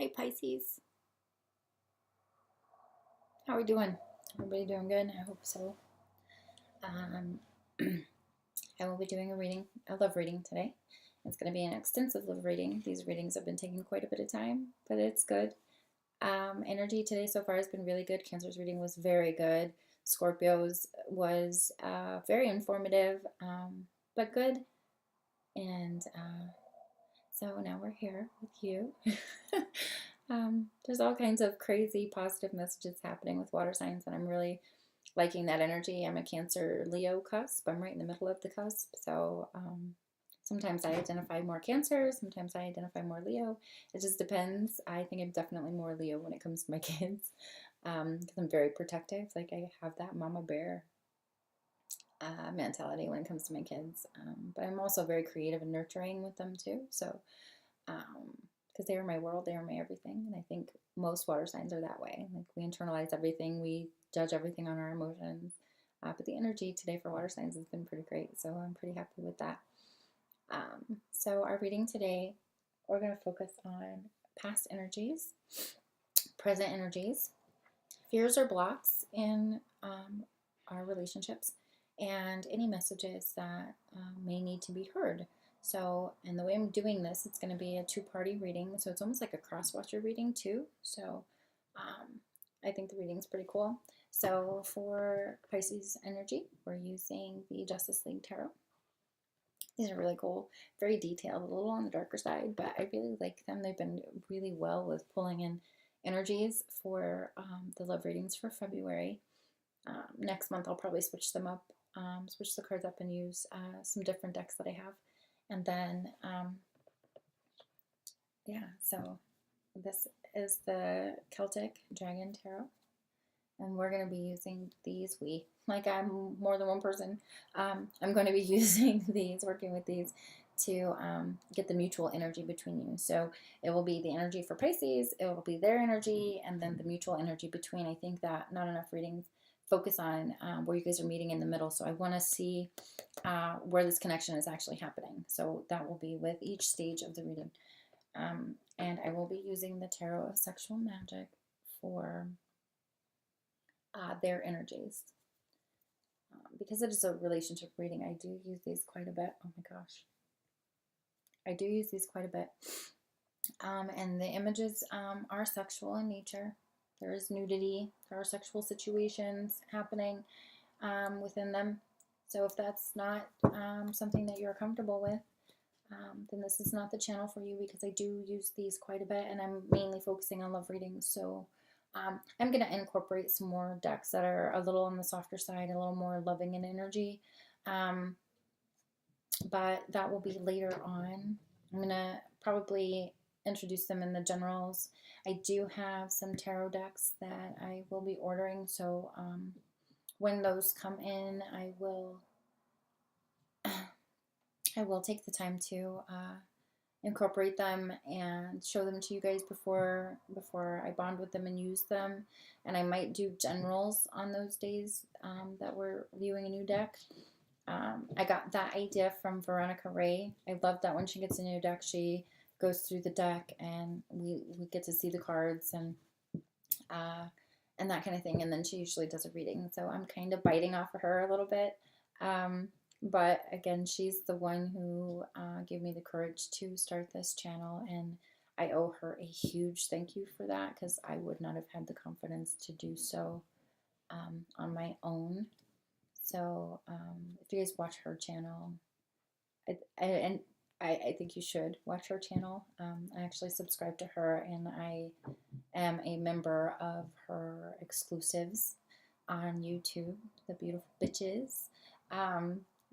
Hi Pisces, how are we doing? Everybody doing good? I hope so. Um, I will be doing a love reading today. It's going to be an extensive love reading. These readings have been taking quite a bit of time, but it's good. Energy today so far has been really good. Cancer's reading was very good. Scorpio's was very informative, but good. And so now we're here with you. There's all kinds of crazy positive messages happening with water signs, and I'm really liking that energy. I'm a Cancer Leo cusp. I'm right in the middle of the cusp. So sometimes I identify more Cancer, sometimes I identify more Leo. It just depends. I think I'm definitely more Leo when it comes to my kids because I'm very protective. Like I have that mama bear mentality when it comes to my kids. But I'm also very creative and nurturing with them too. So, because they are my world, they are my everything. And I think most water signs are that way. Like we internalize everything, we judge everything on our emotions. But the energy today for water signs has been pretty great. So I'm pretty happy with that. So our reading today, we're going to focus on past energies, present energies, fears or blocks in our relationships, and any messages that may need to be heard. So, and the way I'm doing this, it's going to be a two-party reading. So it's almost like a cross-watcher reading too. So I think the reading's pretty cool. So for Pisces energy, we're using the Justice League Tarot. These are really cool, very detailed, a little on the darker side, but I really like them. They've been really well with pulling in energies for the love readings for February. Next month, I'll probably switch them up, switch the cards up and use some different decks that I have. And then, yeah, so this is the Celtic Dragon Tarot. And we're going to be using these. Like I'm more than one person. I'm going to be using these, working with these to get the mutual energy between you. So it will be the energy for Pisces, it will be their energy, and then the mutual energy between. I think that not enough readings focus on where you guys are meeting in the middle. So I want to see where this connection is actually happening. So that will be with each stage of the reading. And I will be using the Tarot of Sexual Magic for their energies. Because it is a relationship reading, I do use these quite a bit. Oh my gosh. I do use these quite a bit. And the images are sexual in nature. There is nudity. There are sexual situations happening within them. So if that's not something that you're comfortable with, then this is not the channel for you because I do use these quite a bit and I'm mainly focusing on love readings. So I'm going to incorporate some more decks that are a little on the softer side, a little more loving in energy. But that will be later on. I'm going to probably introduce them in the generals. I do have some tarot decks that I will be ordering. So when those come in, I will take the time to incorporate them and show them to you guys before I bond with them and use them. And I might do generals on those days that we're viewing a new deck. I got that idea from Veronica Ray. I love that when she gets a new deck, she goes through the deck and we get to see the cards and that kind of thing. And then she usually does a reading. So I'm kind of biting off of her a little bit. But again, she's the one who gave me the courage to start this channel, and I owe her a huge thank you for that because I would not have had the confidence to do so on my own. So if you guys watch her channel, I think you should watch her channel. I actually subscribe to her, and I am a member of her exclusives on YouTube, the beautiful bitches.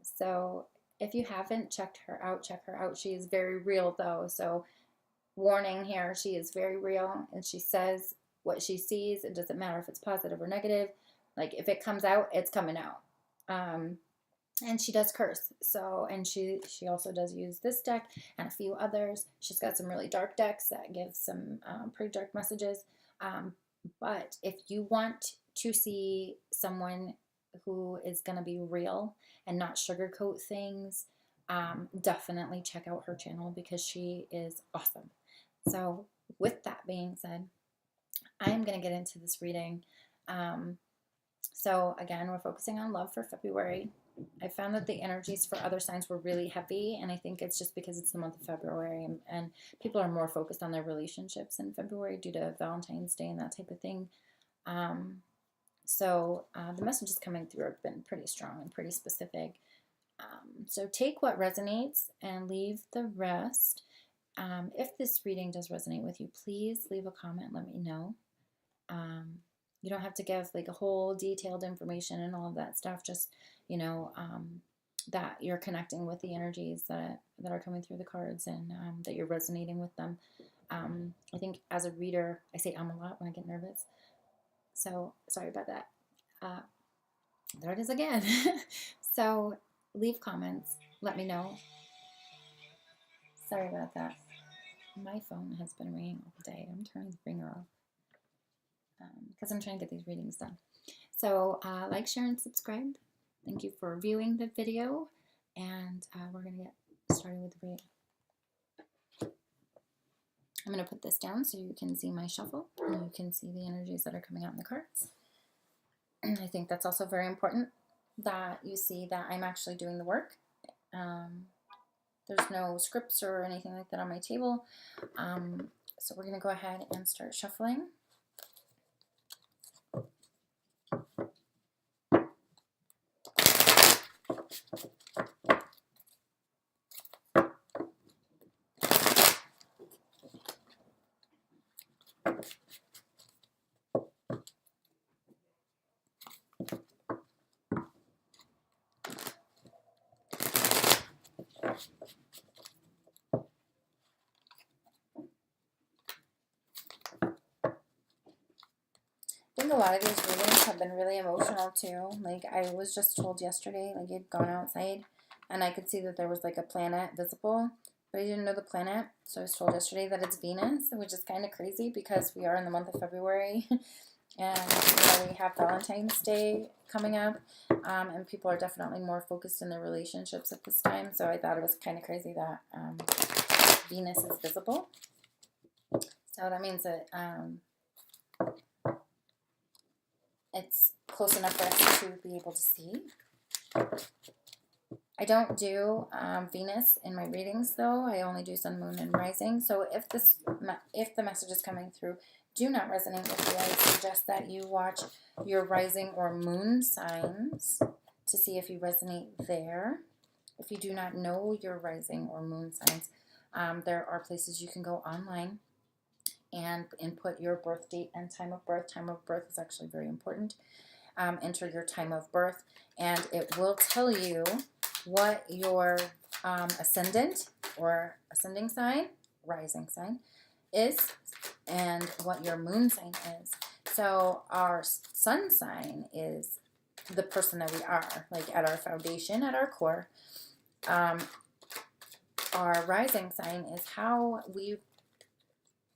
So if you haven't checked her out, check her out. She is very real though. So warning here, she is very real and she says what she sees. It doesn't matter if it's positive or negative. Like if it comes out, it's coming out. And she does curse. So, and she also does use this deck and a few others. She's got some really dark decks that give some pretty dark messages. But if you want to see someone who is going to be real and not sugarcoat things, definitely check out her channel because she is awesome. So with that being said, I am going to get into this reading. So again, we're focusing on love for February. I found that the energies for other signs were really heavy, and I think it's just because it's the month of February, and people are more focused on their relationships in February due to Valentine's Day and that type of thing. So the messages coming through have been pretty strong and pretty specific. So take what resonates and leave the rest. If this reading does resonate with you, please leave a comment. Let me know. You don't have to give like a whole detailed information and all of that stuff. Just, you know, that you're connecting with the energies that are coming through the cards, and that you're resonating with them. I think as a reader, I say a lot when I get nervous. So sorry about that. There it is again. So leave comments. Let me know. Sorry about that. My phone has been ringing all day. I'm turning the ringer off because I'm trying to get these readings done. So like, share, and subscribe. Thank you for viewing the video, and we're going to get started with the reading. I'm going to put this down so you can see my shuffle and you can see the energies that are coming out in the cards. And I think that's also very important that you see that I'm actually doing the work. There's no scripts or anything like that on my table. So we're going to go ahead and start shuffling. I think a lot of these readings have been really emotional too. Like I was just told yesterday, like you'd gone outside and I could see that there was like a planet visible, but I didn't know the planet. So I was told yesterday that it's Venus, which is kind of crazy because we are in the month of February and we have Valentine's Day coming up, and people are definitely more focused in their relationships at this time. So I thought it was kind of crazy that Venus is visible. So that means that it's close enough for us to be able to see. I don't do Venus in my readings though. I only do Sun, Moon, and Rising. So if the message is coming through do not resonate with you, I suggest that you watch your rising or moon signs to see if you resonate there. If you do not know your rising or moon signs, there are places you can go online and input your birth date and time of birth. Time of birth is actually very important. Enter your time of birth, and it will tell you what your ascendant or ascending sign, rising sign, is, and what your moon sign is. So our sun sign is the person that we are, like at our foundation, at our core. Our rising sign is how we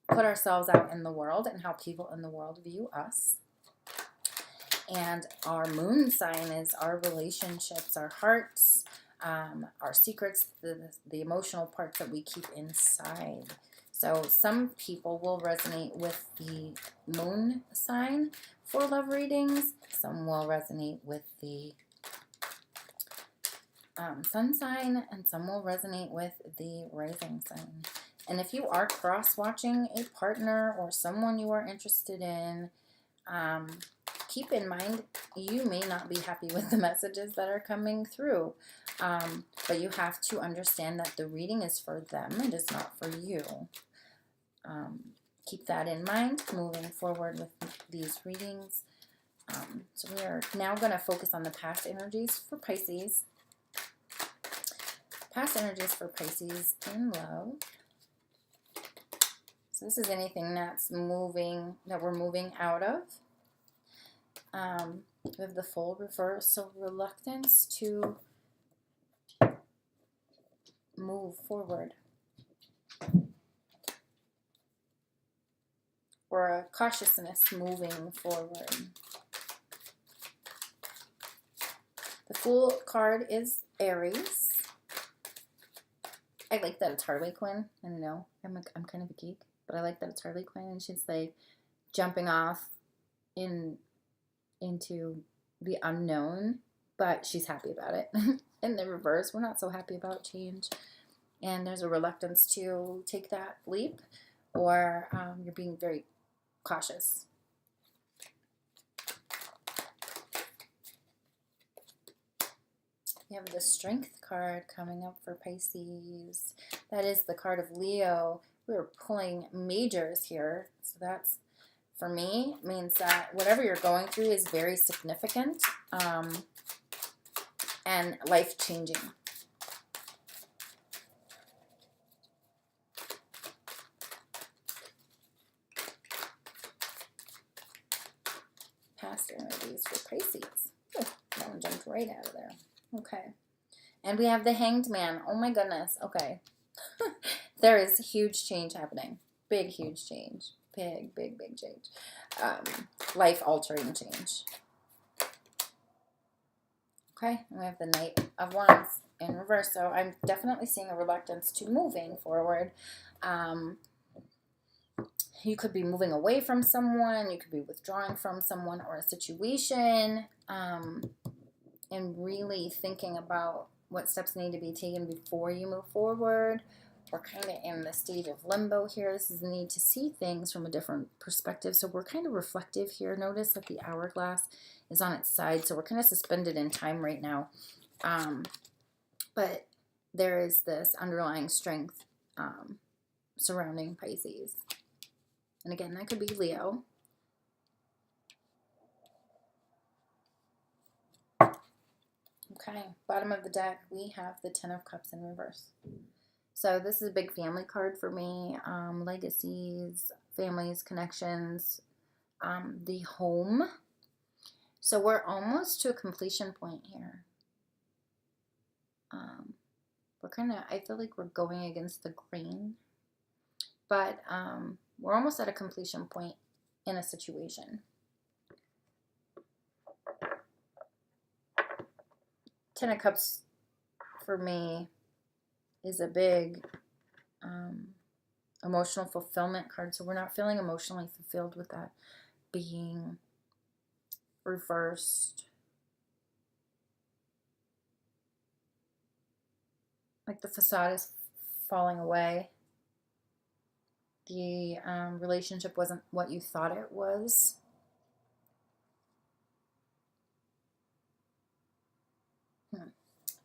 put ourselves out in the world and how people in the world view us. And our moon sign is our relationships, our hearts, our secrets, the emotional parts that we keep inside. So some people will resonate with the moon sign for love readings. Some will resonate with the sun sign, and some will resonate with the rising sign. And if you are cross-watching a partner or someone you are interested in, keep in mind you may not be happy with the messages that are coming through, but you have to understand that the reading is for them. It is not for you. Keep that in mind moving forward with these readings. So we are now going to focus on the past energies for Pisces. Past energies for Pisces in love. So this is anything that's moving, that we're moving out of. We have the full reverse, so reluctance to move forward. Or a cautiousness moving forward. The Fool card is Aries. I like that it's Harley Quinn. I don't know. I'm kind of a geek. but I like that it's Harley Quinn, and she's like jumping off into the unknown, but she's happy about it. In the reverse, we're not so happy about change, and there's a reluctance to take that leap, or you're being very cautious. We have the Strength card coming up for Pisces. That is the card of Leo. We're pulling majors here, so that's, for me, means that whatever you're going through is very significant and life-changing. Past energies for Pisces. Oh, that one jumped right out of there. Okay. And we have the Hanged Man. Oh my goodness. Okay. There is huge change happening. Big, huge change. Big, big, big change. Life-altering change. Okay. And we have the Knight of Wands in reverse. So I'm definitely seeing a reluctance to moving forward. You could be moving away from someone. You could be withdrawing from someone or a situation. And really thinking about what steps need to be taken before you move forward. We're kind of in the stage of limbo here. This is the need to see things from a different perspective. So we're kind of reflective here. Notice that the hourglass is on its side. So we're kind of suspended in time right now. But there is this underlying strength surrounding Pisces. And again, that could be Leo. Okay, bottom of the deck, we have the Ten of Cups in reverse. So this is a big family card for me. Legacies, families, connections, the home. So we're almost to a completion point here. We're kind of, I feel like we're going against the grain. But we're almost at a completion point in a situation. Ten of Cups for me is a big emotional fulfillment card. So we're not feeling emotionally fulfilled with that being reversed. Like the facade is falling away. The relationship wasn't what you thought it was.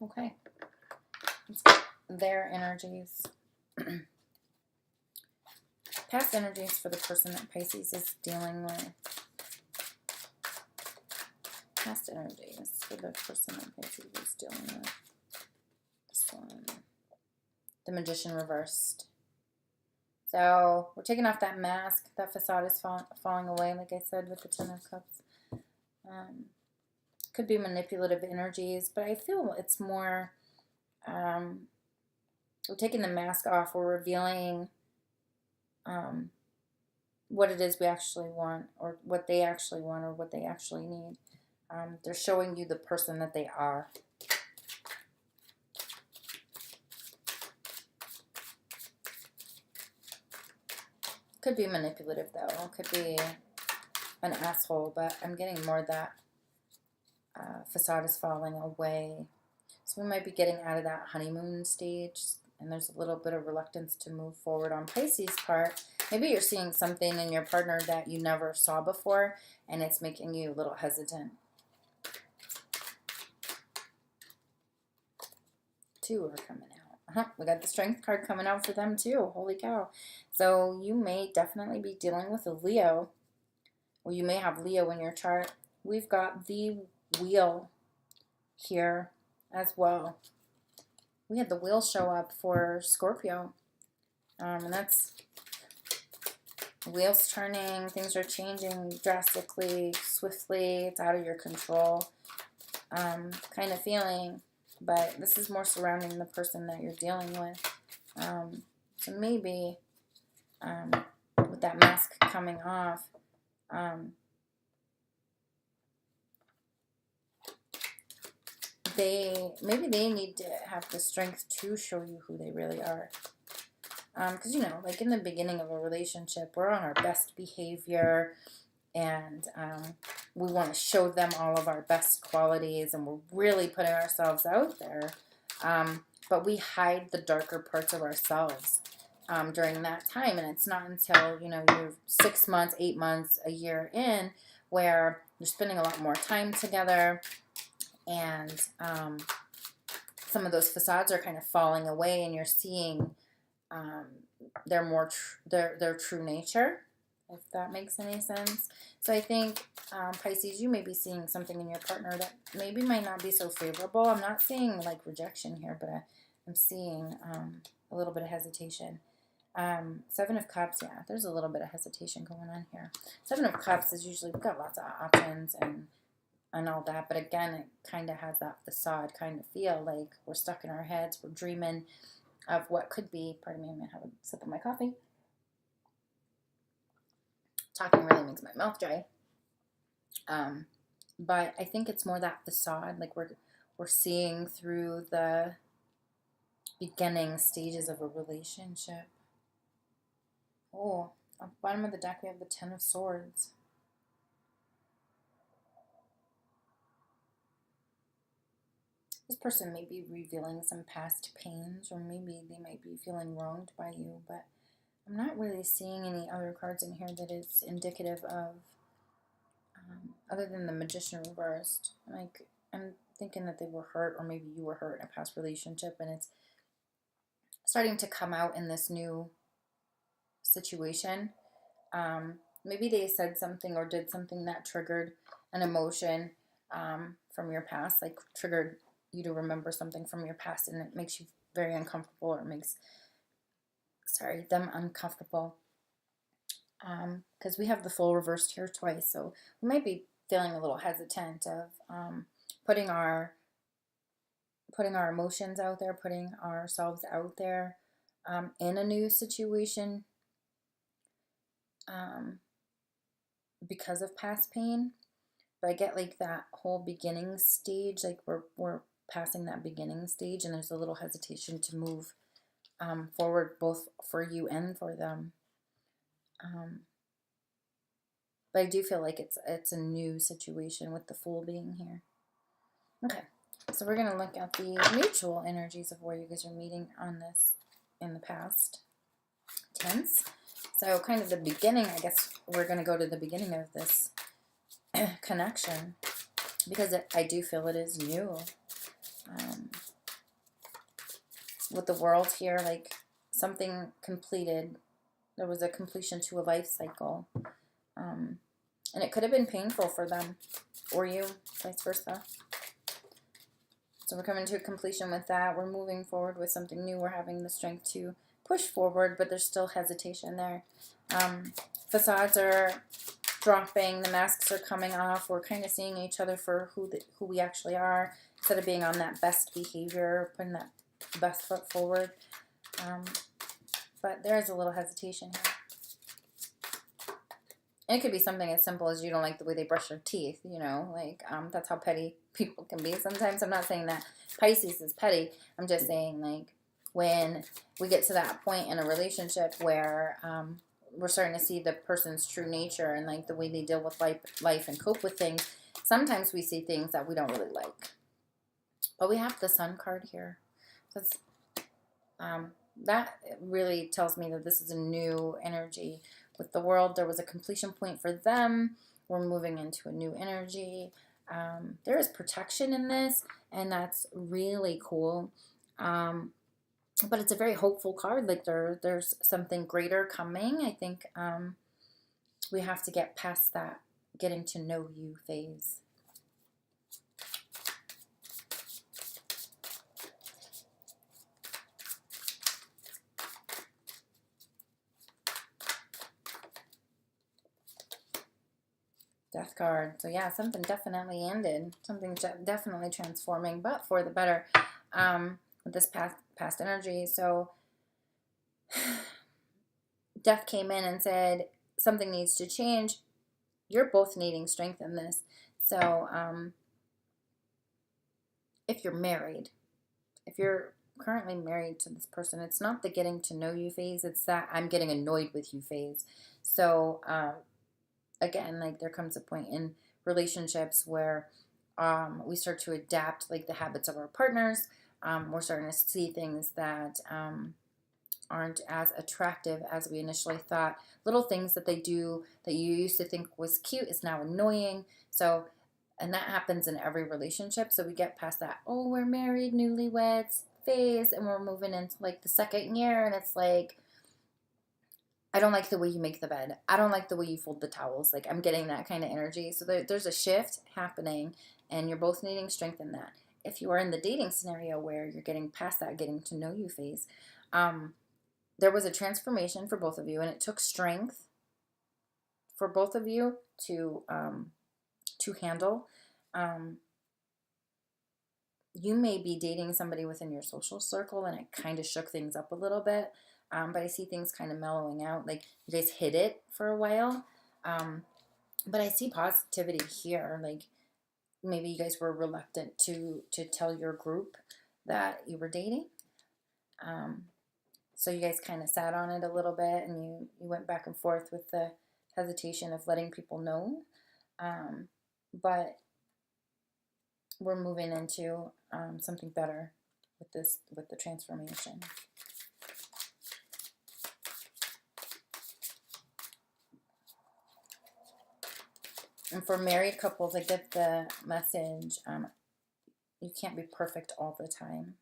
Okay. Let's get their energies. Past energies for the person that Pisces is dealing with. Past energies for the person that Pisces is dealing with. This one. The Magician reversed. So we're taking off that mask. That facade is falling away, like I said, with the Ten of Cups. Could be manipulative energies, but I feel it's more, we're taking the mask off. We're revealing what it is we actually want, or what they actually want, or what they actually need. They're showing you the person that they are. Could be manipulative, though. Could be an asshole, but I'm getting more that facade is falling away. So we might be getting out of that honeymoon stage, and there's a little bit of reluctance to move forward on Pisces' part. Maybe you're seeing something in your partner that you never saw before, and it's making you a little hesitant. Two are coming out. We got the Strength card coming out for them too. Holy cow. So you may definitely be dealing with a Leo, or you may have Leo in your chart. We've got the Wheel here as well. We had the Wheel show up for Scorpio. And that's wheels turning, things are changing drastically, swiftly, it's out of your control kind of feeling. But this is more surrounding the person that you're dealing with. So maybe with that mask coming off, maybe they need to have the strength to show you who they really are. Because, you know, like in the beginning of a relationship, we're on our best behavior, and we want to show them all of our best qualities, and we're really putting ourselves out there. But we hide the darker parts of ourselves during that time. And it's not until, you know, you're 6 months, 8 months, a year in, where you're spending a lot more time together, and some of those facades are kind of falling away, and you're seeing um, their true nature, if that makes any sense. So I think, Pisces, you may be seeing something in your partner that maybe might not be so favorable. I'm not seeing like rejection here, but I'm seeing a little bit of hesitation. Seven of Cups, yeah, there's a little bit of hesitation going on here. Seven of Cups is usually, we've got lots of options and all that, but again, it kind of has that facade kind of feel, like we're stuck in our heads, we're dreaming of what could be. Pardon me, I'm gonna have a sip of my coffee. Talking really makes my mouth dry. But I think it's more that facade, like we're seeing through the beginning stages of a relationship. Oh, at the bottom of the deck we have the Ten of Swords. This person may be revealing some past pains, or maybe they might be feeling wronged by you, but I'm not really seeing any other cards in here that is indicative of, other than the Magician reversed. Like, I'm thinking that they were hurt, or maybe you were hurt in a past relationship, and it's starting to come out in this new situation. Maybe they said something or did something that triggered an emotion from your past, like triggered you to remember something from your past, and it makes you very uncomfortable, or it makes, them uncomfortable. Because we have the Fool reversed here twice, so we might be feeling a little hesitant of putting our emotions out there, putting ourselves out there in a new situation because of past pain. But I get like that whole beginning stage, like we're passing that beginning stage, and there's a little hesitation to move forward, both for you and for them. But I do feel like it's a new situation with the Fool being here. Okay, so we're going to look at the mutual energies of where you guys are meeting on this in the past tense. So kind of the beginning, I guess we're going to go to the beginning of this connection, because I do feel it is new. With the World here, like something completed. There was a completion to a life cycle. And it could have been painful for them or you, vice versa. So we're coming to a completion with that. We're moving forward with something new. We're having the strength to push forward, but there's still hesitation there. Facades are dropping. The masks are coming off. We're kind of seeing each other for who we actually are, instead of being on that best behavior, putting that best foot forward. But there is a little hesitation here. And it could be something as simple as you don't like the way they brush their teeth, you know, like that's how petty people can be sometimes. I'm not saying that Pisces is petty. I'm just saying, like, when we get to that point in a relationship where we're starting to see the person's true nature and like the way they deal with life and cope with things, sometimes we see things that we don't really like. But we have the Sun card here. So it's, that really tells me that this is a new energy. With the World, there was a completion point for them. We're moving into a new energy. There is protection in this, and that's really cool. But it's a very hopeful card. Like there's something greater coming. I think we have to get past that getting to know you phase. Death card. So yeah, something definitely ended. Something definitely transforming, but for the better with this past energy. So Death came in and said something needs to change. You're both needing strength in this. So if you're married, if you're currently married to this person. It's not the getting to know you phase. It's that I'm getting annoyed with you phase. So, again, like there comes a point in relationships where we start to adapt like the habits of our partners. We're starting to see things that aren't as attractive as we initially thought. Little things that they do that you used to think was cute is now annoying. So, and that happens in every relationship. So we get past that, oh, we're married, newlyweds phase, and we're moving into like the second year, and it's like, I don't like the way you make the bed. I don't like the way you fold the towels. Like, I'm getting that kind of energy. So there's a shift happening, and you're both needing strength in that. If you are in the dating scenario where you're getting past that getting to know you phase, there was a transformation for both of you, and it took strength for both of you to handle. You may be dating somebody within your social circle, and it kind of shook things up a little bit. But I see things kind of mellowing out. Like you guys hid it for a while. But I see positivity here. Like maybe you guys were reluctant to tell your group that you were dating. So you guys kind of sat on it a little bit, and you went back and forth with the hesitation of letting people know. But we're moving into something better with the transformation. And for married couples, I get the message, you can't be perfect all the time.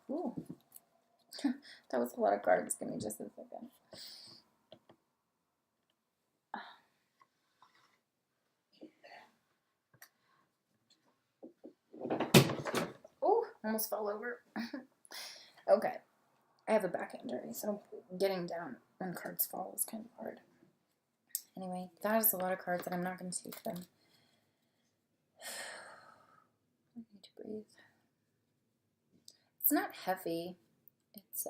Ooh. That was a lot of cards. Give me just a second. Oh, almost fell over. Okay. I have a back injury, so getting down when cards fall is kind of hard. Anyway, that is a lot of cards, and I'm not going to take them. I need to breathe. It's not heavy. It's,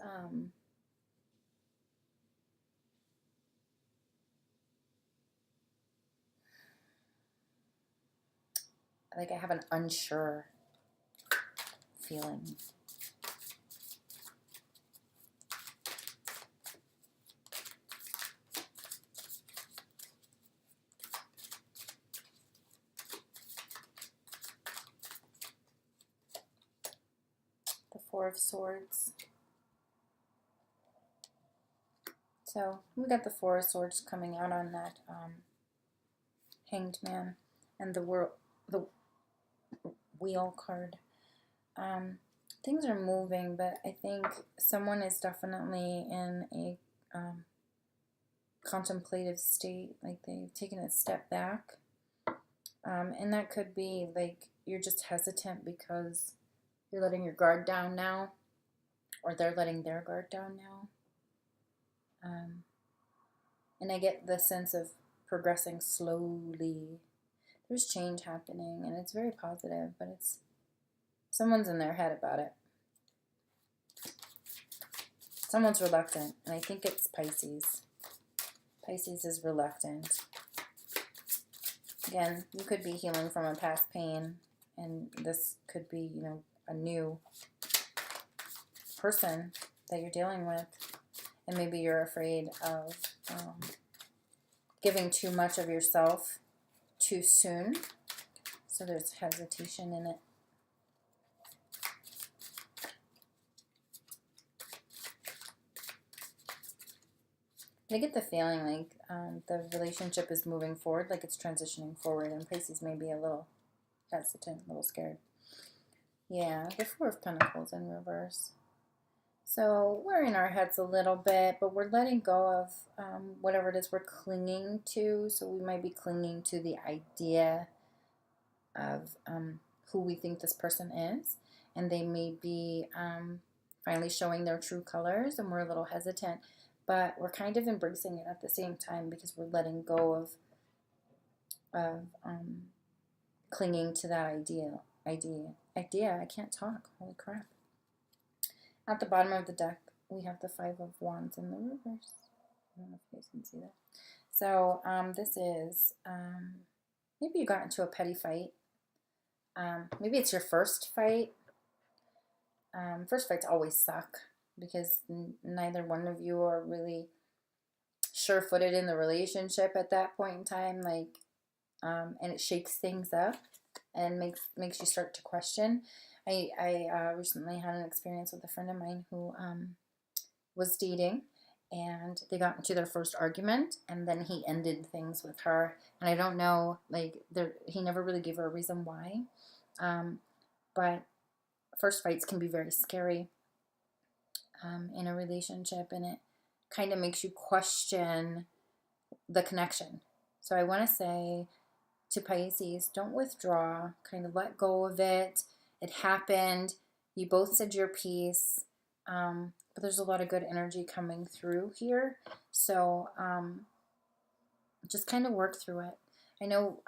like I have an unsure feeling. The Four of Swords. So we got the Four of Swords coming out on that Hanged Man, and the Wheel card. Things are moving, but I think someone is definitely in a contemplative state, like they've taken a step back. And that could be like you're just hesitant because you're letting your guard down now, or they're letting their guard down now. And I get the sense of progressing slowly. There's change happening, and it's very positive, but it's someone's in their head about it. Someone's reluctant, and I think it's Pisces. Pisces is reluctant. Again, you could be healing from a past pain, and this could be, you know, a new person that you're dealing with, and maybe you're afraid of giving too much of yourself too soon, so there's hesitation in it. I get the feeling like the relationship is moving forward, like it's transitioning forward, and Pisces may be a little hesitant, a little scared. Yeah, the Four of Pentacles in reverse. So we're in our heads a little bit, but we're letting go of whatever it is we're clinging to. So we might be clinging to the idea of who we think this person is, and they may be finally showing their true colors, and we're a little hesitant. But we're kind of embracing it at the same time because we're letting go of clinging to that idea. I can't talk. Holy crap. At the bottom of the deck, we have the Five of Wands in the reverse. I don't know if you guys can see that. So this is, maybe you got into a petty fight. Maybe it's your first fight. First fights always suck because neither one of you are really sure-footed in the relationship at that point in time. Like, and it shakes things up and makes you start to question. I recently had an experience with a friend of mine who was dating, and they got into their first argument, and then he ended things with her. And I don't know, like, he never really gave her a reason why. But first fights can be very scary in a relationship, and it kind of makes you question the connection. So I want to say to Pisces, don't withdraw, kind of let go of it. It happened. You both said your piece, but there's a lot of good energy coming through here. So just kind of work through it. I know,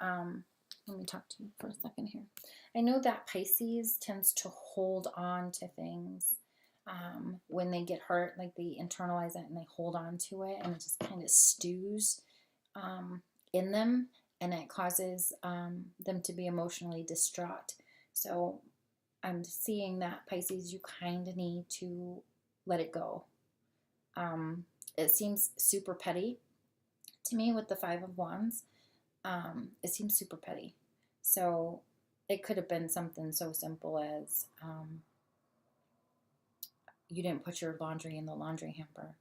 let me talk to you for a second here. I know that Pisces tends to hold on to things when they get hurt, like they internalize it and they hold on to it, and it just kind of stews in them, and it causes them to be emotionally distraught. So I'm seeing that, Pisces, you kind of need to let it go. It seems super petty to me with the Five of Wands. It seems super petty. So it could have been something so simple as you didn't put your laundry in the laundry hamper,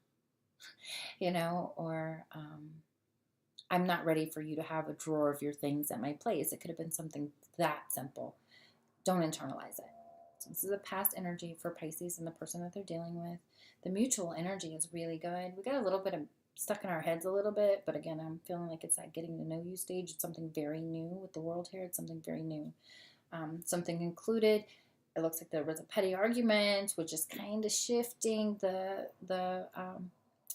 or I'm not ready for you to have a drawer of your things at my place. It could have been something that simple. Don't internalize it. So this is a past energy for Pisces and the person that they're dealing with. The mutual energy is really good. We got a little bit of stuck in our heads a little bit, but again, I'm feeling like it's that getting to know you stage. It's something very new with the world here. It's something very new. Something included. It looks like there was a petty argument, which is kind of shifting the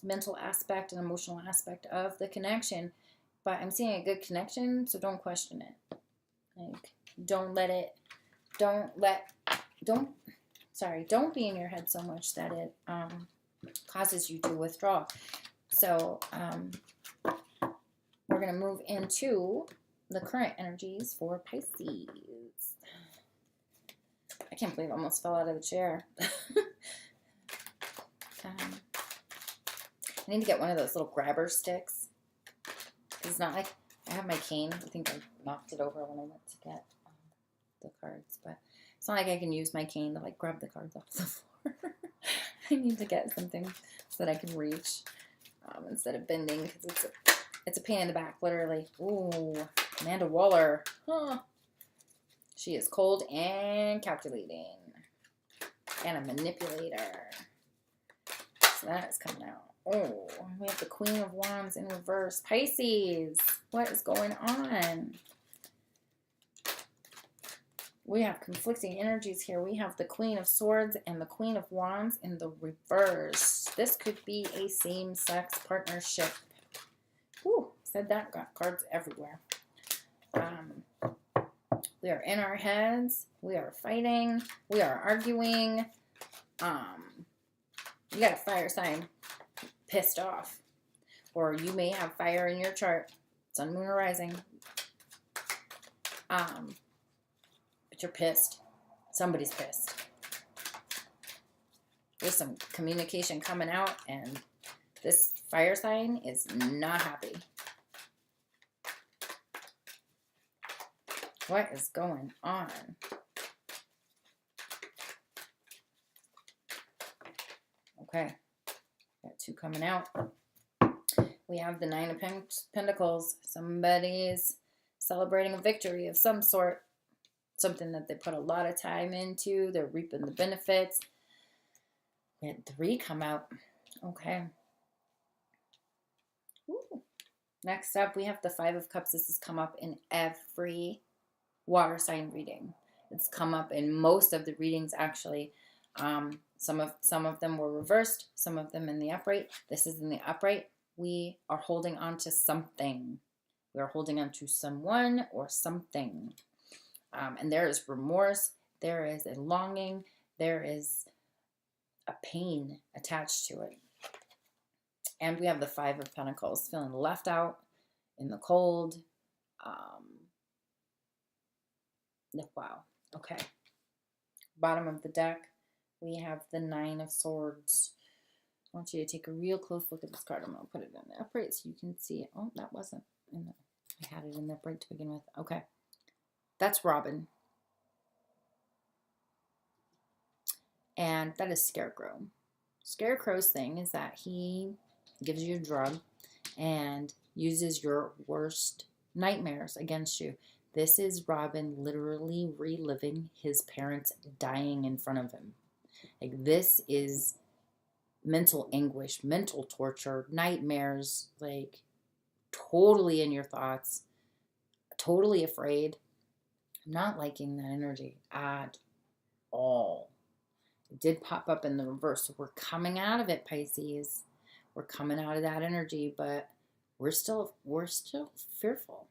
mental aspect and emotional aspect of the connection. But I'm seeing a good connection, so don't question it. Like, don't be in your head so much that it causes you to withdraw. So we're going to move into the current energies for Pisces. I can't believe I almost fell out of the chair. I need to get one of those little grabber sticks. It's not like I have my cane. I think I knocked it over when I went to get the cards, but it's not like I can use my cane to like grab the cards off the floor. I need to get something so that I can reach instead of bending, because it's a pain in the back, literally. Ooh, Amanda Waller. Huh. She is cold and calculating and a manipulator. So that is coming out. Oh, we have the Queen of Wands in reverse. Pisces, what is going on? We have conflicting energies here. We have the Queen of Swords and the Queen of Wands in the reverse. This could be a same-sex partnership. Ooh, said that. Got cards everywhere. We are in our heads. We are fighting. We are arguing. You got a fire sign pissed off. Or you may have fire in your chart. Sun, Moon, or Rising. But you're pissed. Somebody's pissed. There's some communication coming out, and this fire sign is not happy. What is going on? Okay. Got two coming out. We have the Nine of Pentacles. Somebody's celebrating a victory of some sort. Something that they put a lot of time into. They're reaping the benefits. We had three come out. Okay. Ooh. Next up, we have the Five of Cups. This has come up in every water sign reading. It's come up in most of the readings, actually. Some of them were reversed, some of them in the upright. This is in the upright. We are holding on to something. We are holding on to someone or something. And there is remorse. There is a longing. There is a pain attached to it. And we have the Five of Pentacles, feeling left out, in the cold. Wow. Okay. Bottom of the deck, we have the Nine of Swords. I want you to take a real close look at this card. I'm going to put it in the upright so you can see it. Oh, that wasn't in there. I had it in the upright to begin with. Okay. That's Robin. And that is Scarecrow. Scarecrow's thing is that he gives you a drug and uses your worst nightmares against you. This is Robin literally reliving his parents dying in front of him. Like, this is mental anguish, mental torture, nightmares, like totally in your thoughts, totally afraid. I'm not liking that energy at all. It did pop up in the reverse. So we're coming out of it, Pisces. We're coming out of that energy, but we're still fearful.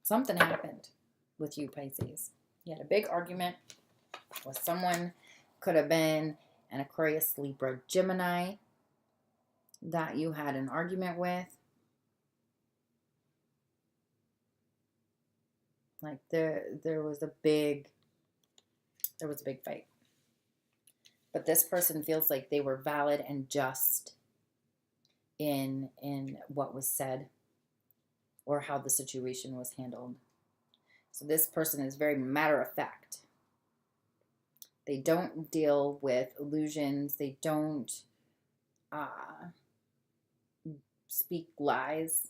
Something happened with you, Pisces. You had a big argument with someone. Could have been an Aquarius, Libra, Gemini that you had an argument with. Like there was a big fight. But this person feels like they were valid and just in what was said or how the situation was handled. So this person is very matter of fact. They don't deal with illusions. They don't speak lies.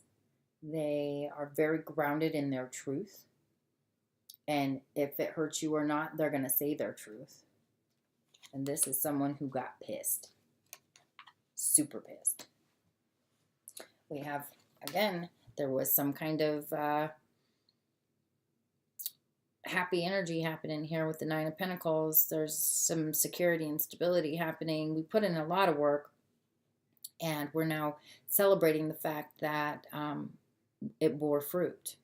They are very grounded in their truth. And if it hurts you or not, they're going to say their truth. And this is someone who got pissed. Super pissed. We have, again, there was some kind of happy energy happening here with the Nine of Pentacles. There's some security and stability happening. We put in a lot of work. And we're now celebrating the fact that it bore fruit.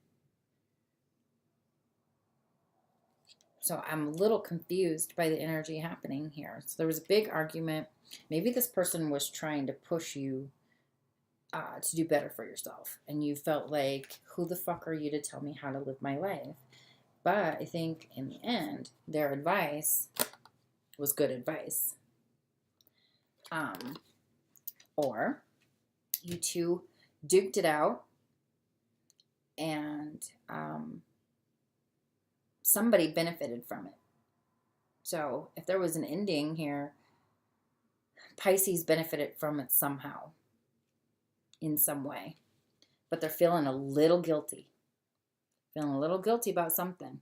So I'm a little confused by the energy happening here. So there was a big argument. Maybe this person was trying to push you to do better for yourself. And you felt like, who the fuck are you to tell me how to live my life? But I think in the end, their advice was good advice. Or you two duked it out and somebody benefited from it. So if there was an ending here, Pisces benefited from it somehow, in some way. But they're feeling a little guilty. Feeling a little guilty about something.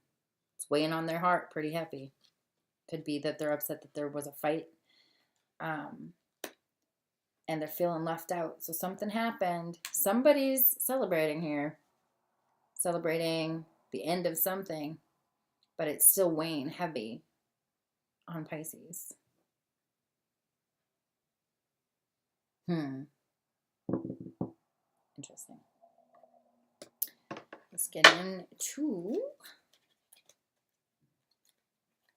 It's weighing on their heart pretty heavy. Could be that they're upset that there was a fight. And they're feeling left out. So something happened. Somebody's celebrating here. Celebrating the end of something. But it's still weighing heavy on Pisces. Interesting. Let's get into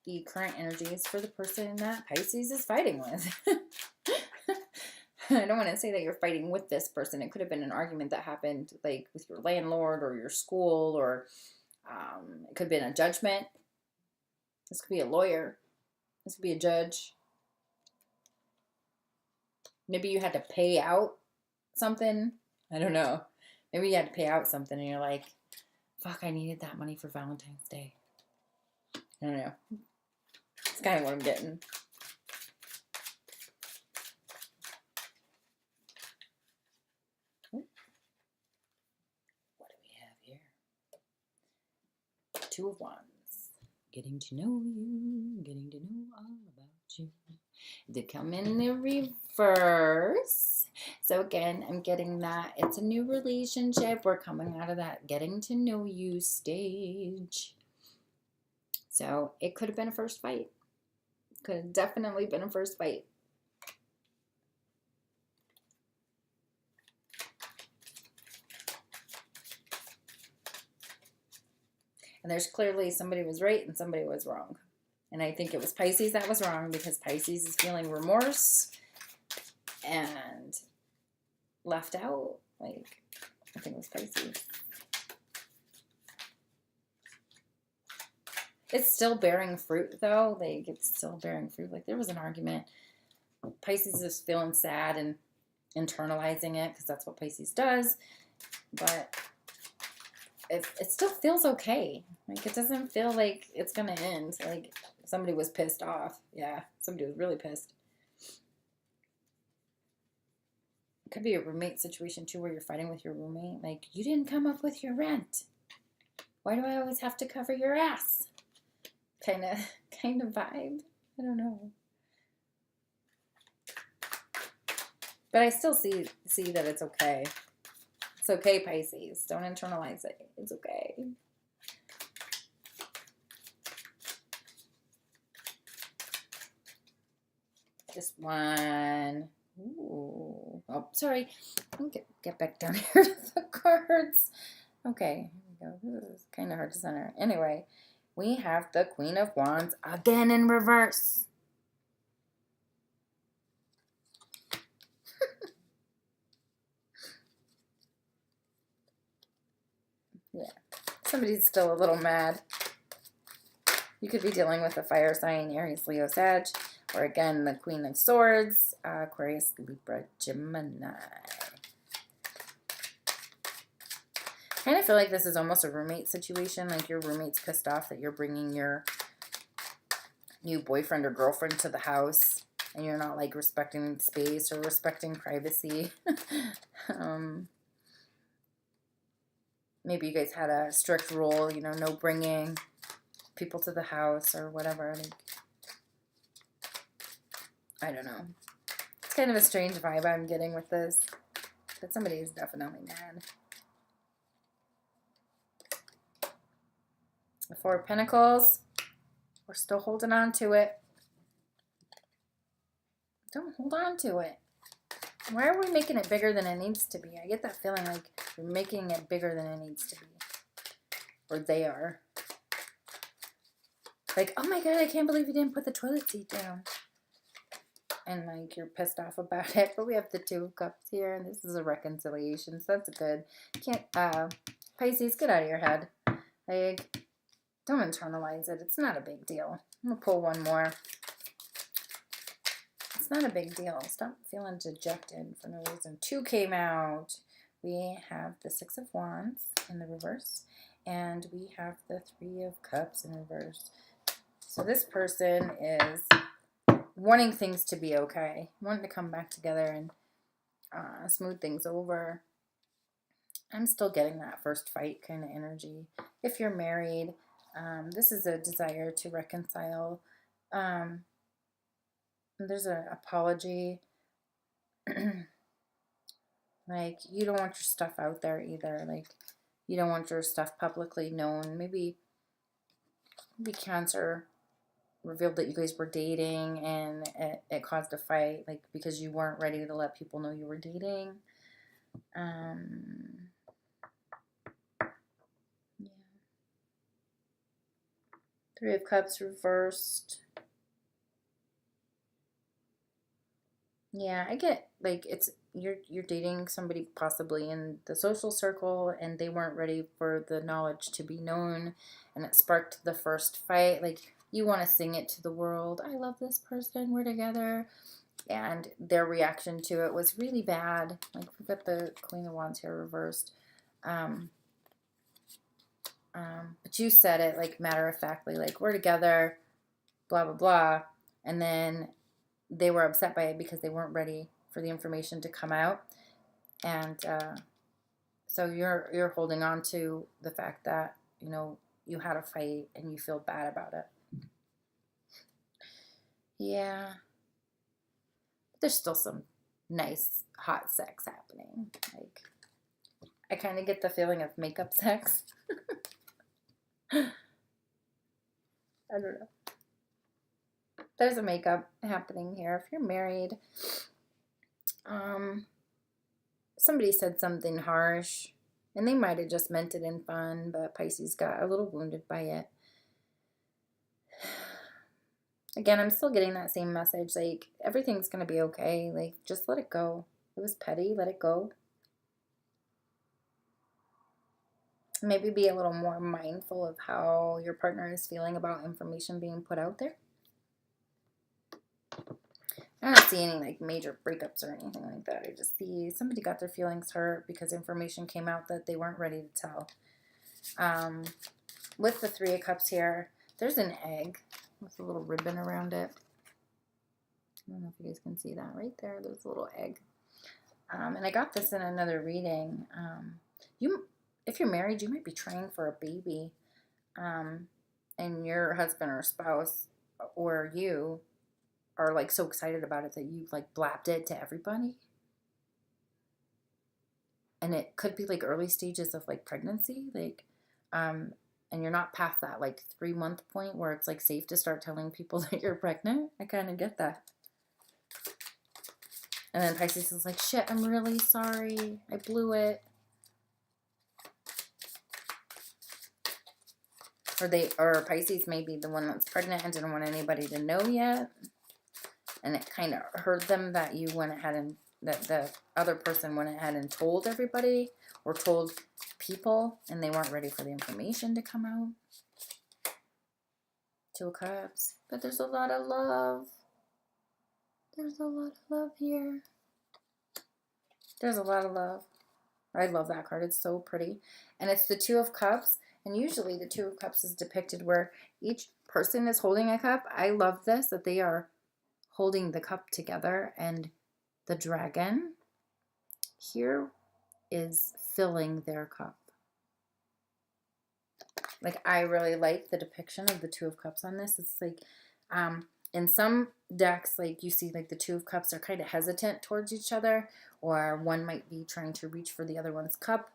the current energies for the person that Pisces is fighting with. I don't want to say that you're fighting with this person. It could have been an argument that happened like with your landlord or your school, or it could have been a judgment. This could be a lawyer. This could be a judge. Maybe you had to pay out something. I don't know. Maybe you had to pay out something and you're like, fuck, I needed that money for Valentine's Day. I don't know. It's kind of what I'm getting. What do we have here? Two of Wands. Getting to know you. Getting to know all about you. It did come in the reverse. So again, I'm getting that it's a new relationship. We're coming out of that getting to know you stage. So it could have been a first fight. Could have definitely been a first fight. And there's clearly somebody was right and somebody was wrong. And I think it was Pisces that was wrong because Pisces is feeling remorse and left out Like, I think it was Pisces. It's still bearing fruit, though. Like, it's still bearing fruit. Like, there was an argument. Pisces is feeling sad and internalizing it because that's what Pisces does. But it still feels okay. Like, it doesn't feel like it's going to end. Like, somebody was pissed off. Yeah, somebody was really pissed. It could be a roommate situation, too, where you're fighting with your roommate. Like, you didn't come up with your rent. Why do I always have to cover your ass? Kind of vibe. I don't know. But I still see that it's okay. It's okay, Pisces. Don't internalize it. It's okay. Just one. Ooh. Oh, sorry. Get back down here to the cards. Okay, here we go. This is kind of hard to center. Anyway, we have the Queen of Wands again in reverse. Yeah, somebody's still a little mad. You could be dealing with a fire sign, Aries, Leo, Sag, or again, the Queen of Swords, Aquarius, Libra, Gemini. I kind of feel like this is almost a roommate situation, like your roommate's pissed off that you're bringing your new boyfriend or girlfriend to the house, and you're not, like, respecting space or respecting privacy. Maybe you guys had a strict rule, you know, no bringing people to the house or whatever. Like, I don't know. It's kind of a strange vibe I'm getting with this, but somebody is definitely mad. The Four of Pentacles. We're still holding on to it. Don't hold on to it. Why are we making it bigger than it needs to be? I get that feeling like we're making it bigger than it needs to be. Or they are. Like, oh my god, I can't believe you didn't put the toilet seat down. And, like, you're pissed off about it. But we have the Two of Cups here, and this is a reconciliation, so that's good. Pisces, get out of your head. Like, don't internalize it. It's not a big deal. I'm going to pull one more. It's not a big deal. Stop feeling dejected for no reason. Two came out. We have the Six of Wands in the reverse, and we have the Three of Cups in reverse. So this person is wanting things to be okay, wanting to come back together and smooth things over. I'm still getting that first fight kind of energy. If you're married, this is a desire to reconcile. There's an apology. Like, you don't want your stuff out there either. Like, you don't want your stuff publicly known. Maybe Cancer revealed that you guys were dating and it caused a fight, like, because you weren't ready to let people know you were dating. Yeah. Three of Cups reversed. Yeah, I get, like, it's you're dating somebody possibly in the social circle and they weren't ready for the knowledge to be known, and it sparked the first fight. Like, you want to sing it to the world. I love this person. We're together. And their reaction to it was really bad. Like, we've got the Queen of Wands here reversed. But you said it, like, matter-of-factly, like, we're together, blah, blah, blah. And then they were upset by it because they weren't ready for the information to come out. And so you're holding on to the fact that, you know, you had a fight and you feel bad about it. Yeah. There's still some nice hot sex happening. Like, I kind of get the feeling of makeup sex. I don't know. There's a makeup happening here. If you're married, somebody said something harsh, and they might have just meant it in fun, but Pisces got a little wounded by it. Again, I'm still getting that same message, like, everything's going to be okay. Like, just let it go. It was petty. Let it go. Maybe be a little more mindful of how your partner is feeling about information being put out there. I don't see any like major breakups or anything like that. I just see somebody got their feelings hurt because information came out that they weren't ready to tell. With the Three of Cups here, there's an egg with a little ribbon around it. I don't know if you guys can see that right there. There's a little egg. And I got this in another reading. If you're married, you might be trying for a baby. And your husband or spouse or you are like so excited about it that you like blabbed it to everybody. And it could be like early stages of like pregnancy, like, and you're not past that like 3-month point where it's like safe to start telling people that you're pregnant. I kind of get that. And then Pisces is like, shit, I'm really sorry. I blew it. Or Pisces may be the one that's pregnant and didn't want anybody to know yet. And it kind of hurt them that you went ahead and, that the other person went ahead and told everybody or told people and they weren't ready for the information to come out. Two of Cups. But there's a lot of love. There's a lot of love here. There's a lot of love. I love that card. It's so pretty. And it's the Two of Cups. And usually the Two of Cups is depicted where each person is holding a cup. I love this, that they are holding the cup together. And the dragon here is filling their cup. Like, I really like the depiction of the Two of Cups on this. It's like, in some decks, like you see like the Two of Cups are kind of hesitant towards each other, or one might be trying to reach for the other one's cup.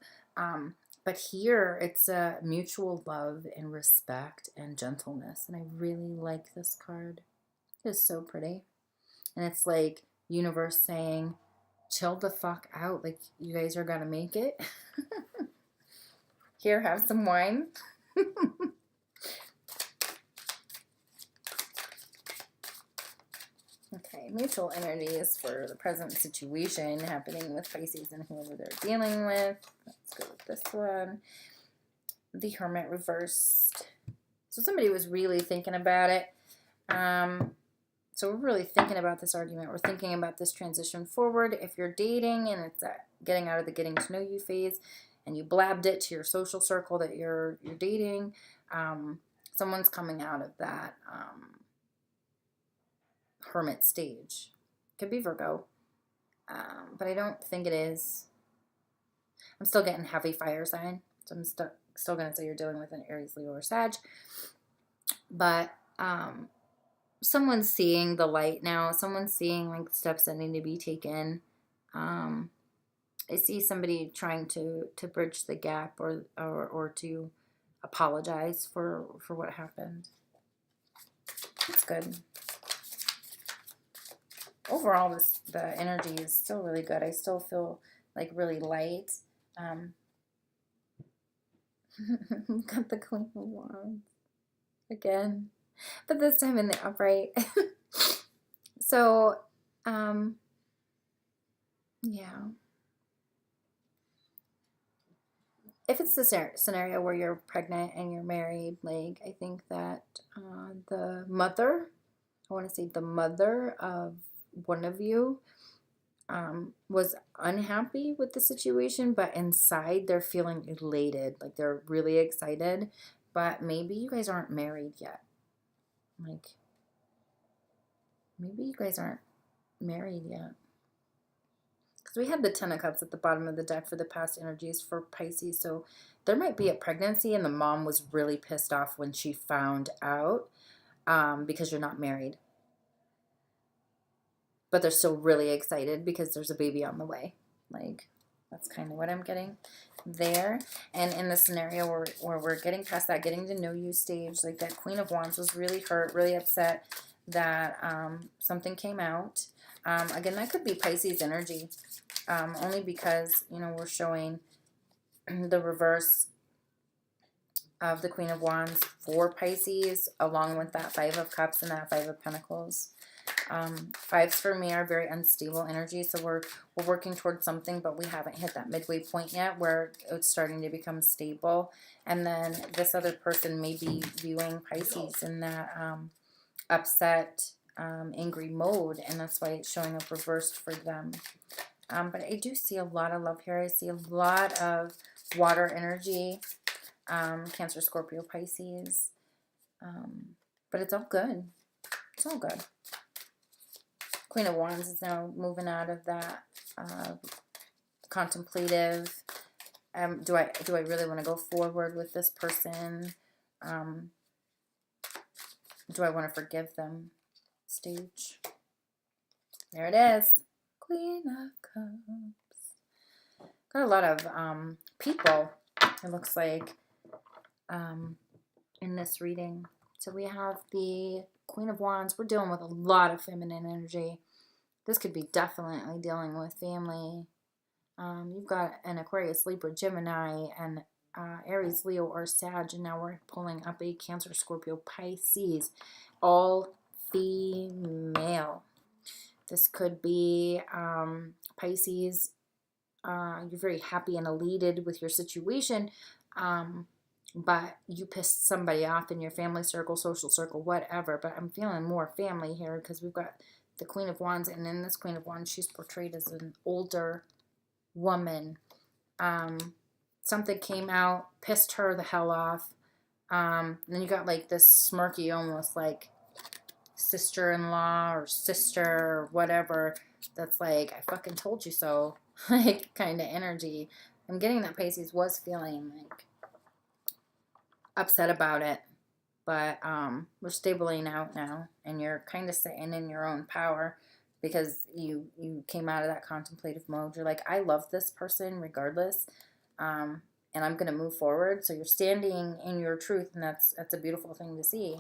But here it's a mutual love and respect and gentleness. And I really like this card. It is so pretty. And it's like universe saying, chill the fuck out. Like, you guys are gonna make it. Here, have some wine. Okay, mutual energies for the present situation happening with Pisces and whoever they're dealing with. Let's go with this one. The Hermit reversed. So somebody was really thinking about it. So we're really thinking about this argument. We're thinking about this transition forward. If you're dating and it's getting out of the getting to know you phase, and you blabbed it to your social circle that you're dating, someone's coming out of that Hermit stage. Could be Virgo, but I don't think it is. I'm still getting heavy fire sign, so I'm still going to say you're dealing with an Aries, Leo, or Sag. But someone's seeing the light now. Someone's seeing like steps that need to be taken. I see somebody trying to bridge the gap or to apologize for what happened. It's good. Overall, the energy is still really good. I still feel like really light. Got the Queen of Wands again, but this time in the upright. So, yeah. If it's the scenario where you're pregnant and you're married, like, I think that the mother, I want to say the mother of one of you was unhappy with the situation, but inside they're feeling elated, like they're really excited, but maybe you guys aren't married yet. Like, maybe you guys aren't married yet. Because we had the Ten of Cups at the bottom of the deck for the past energies for Pisces, so there might be a pregnancy and the mom was really pissed off when she found out because you're not married. But they're still really excited because there's a baby on the way. Like, that's kind of what I'm getting there. And in the scenario where we're getting past that getting to know you stage, like that Queen of Wands was really hurt, really upset that something came out. Again, that could be Pisces energy, only because, you know, we're showing the reverse of the Queen of Wands for Pisces, along with that Five of Cups and that Five of Pentacles. Fives for me are very unstable energy, so we're working towards something, but we haven't hit that midway point yet where it's starting to become stable. And then this other person may be viewing Pisces in that upset, angry mode, and that's why it's showing up reversed for them. But I do see a lot of love here. I see a lot of water energy, Cancer, Scorpio, Pisces. But it's all good. It's all good. Queen of Wands is now moving out of that contemplative. Do I really want to go forward with this person? Do I want to forgive them? Stage. There it is. Queen of Cups. Got a lot of people, it looks like, in this reading. So we have the Queen of Wands. We're dealing with a lot of feminine energy. This could be definitely dealing with family. You've got an Aquarius, Libra, Gemini, and Aries, Leo, or Sag. And now we're pulling up a Cancer, Scorpio, Pisces. All female. This could be Pisces. You're very happy and elated with your situation. But you pissed somebody off in your family circle, social circle, whatever. But I'm feeling more family here because we've got the Queen of Wands. And in this Queen of Wands, she's portrayed as an older woman. Something came out, pissed her the hell off. And then you got like this smirky, almost like sister-in-law or sister or whatever. That's like, I fucking told you so. Like, kind of energy. I'm getting that Pisces was feeling like upset about it, but we're stabling out now, and you're kind of sitting in your own power because you came out of that contemplative mode. You're like, I love this person regardless, and I'm gonna move forward. So you're standing in your truth, and that's a beautiful thing to see.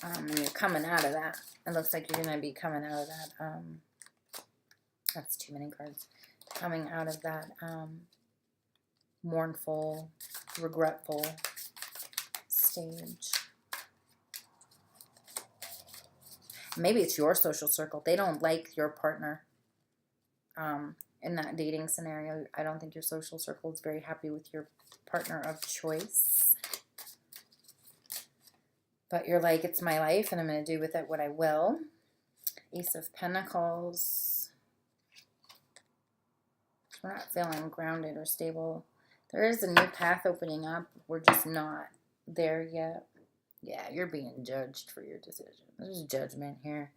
And you're coming out of that. It looks like you're gonna be coming out of that. That's too many cards. Coming out of that mournful, regretful stage. Maybe it's your social circle. They don't like your partner in that dating scenario. I don't think your social circle is very happy with your partner of choice. But you're like, it's my life, and I'm going to do with it what I will. Ace of Pentacles. We're not feeling grounded or stable. There is a new path opening up. We're just not there yet. Yeah, you're being judged for your decision. There's judgment here.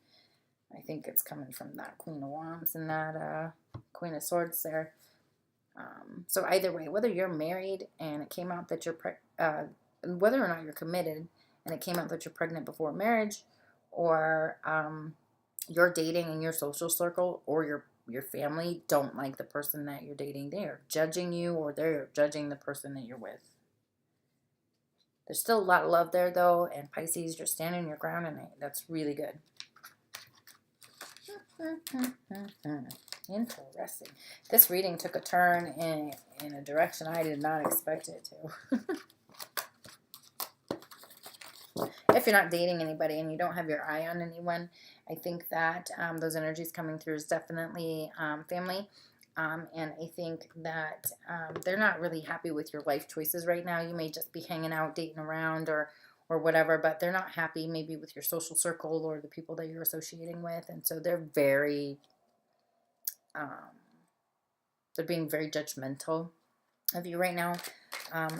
I think it's coming from that Queen of Wands and that Queen of Swords there. So either way, whether you're married and it came out that you're whether or not you're committed and it came out that you're pregnant before marriage, or you're dating in your social circle, or your family don't like the person that you're dating, they are judging you, or they're judging the person that you're with. There's still a lot of love there, though, and Pisces, you're standing your ground, and that's really good. Interesting. This reading took a turn in a direction I did not expect it to. If you're not dating anybody and you don't have your eye on anyone, I think that those energies coming through is definitely family. And I think that they're not really happy with your life choices right now. You may just be hanging out, dating around, or whatever, but they're not happy maybe with your social circle or the people that you're associating with. And so they're very, they're being very judgmental of you right now.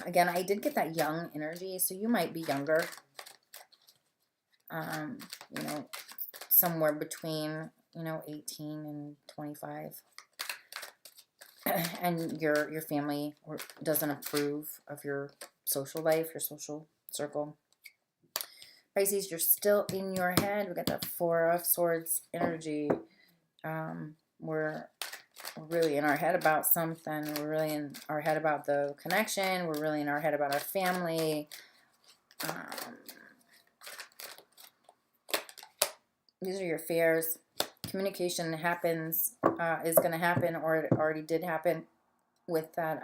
Again, I did get that young energy, so you might be younger. You know, somewhere between, 18 and 25. And your family doesn't approve of your social life, your social circle. Pisces, you're still in your head. We got that Four of Swords energy. We're really in our head about something. We're really in our head about the connection. We're really in our head about our family. These are your fears. Communication happens, is going to happen, or it already did happen with that